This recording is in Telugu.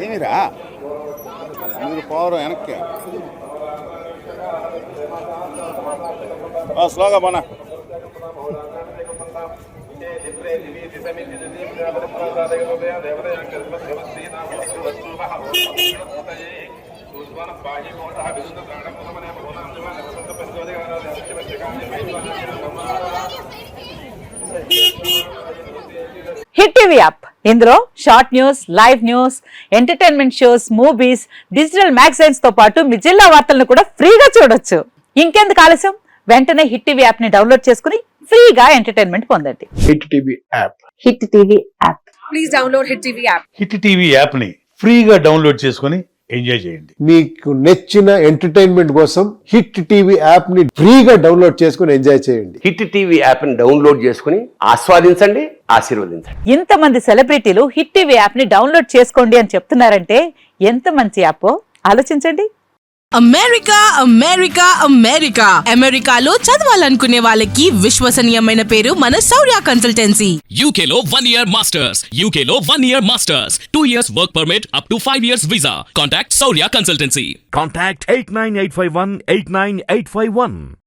ఏమిరా మీరు పోవరు వెనక్కి స్లోగా పోనా. హిట్ టీవీ యాప్ ఇందులో short news, live news, entertainment shows, movies, digital magazines తో పాటు మీ జిల్లా వార్తలను కూడా ఫ్రీగా చూడొచ్చు. ఇంకెందుకు ఆలస్యం, వెంటనే హిట్ టీవీ యాప్ ని డౌన్లోడ్ చేసుకుని ఫ్రీగా ఎంటర్టైన్మెంట్ పొందండి. Hit TV app. Hit TV app. Please download hit TV app. Hit TV app ని ఫ్రీగా డౌన్లోడ్ చేసుకుని ఎంజాయ్ చేయండి. మీకు నచ్చిన ఎంటర్టైన్మెంట్ కోసం హిట్ టీవీ యాప్ ని ఫ్రీగా డౌన్లోడ్ చేసుకుని ఎంజాయ్ చేయండి. హిట్ టీవీ యాప్ ని డౌన్లోడ్ చేసుకుని ఆస్వాదించండి, ఆశీర్వదించండి. ఇంతమంది సెలబ్రిటీలు హిట్ టీవీ యాప్ ని డౌన్లోడ్ చేసుకోండి అని చెప్తున్నారంటే ఎంత మంచి యాప్ ఆలోచించండి. అమెరికా అమెరికా అమెరికా అమెరికాలో చదవాలనుకునే వాళ్ళకి విశ్వసనీయమైన పేరు మన శౌర్య కన్సల్టెన్సీ. UK లో 1 year masters, UK లో 1 year masters, 2 years work permit up to 5 years visa. Contact Saurya Consultancy. Contact 89851 89851.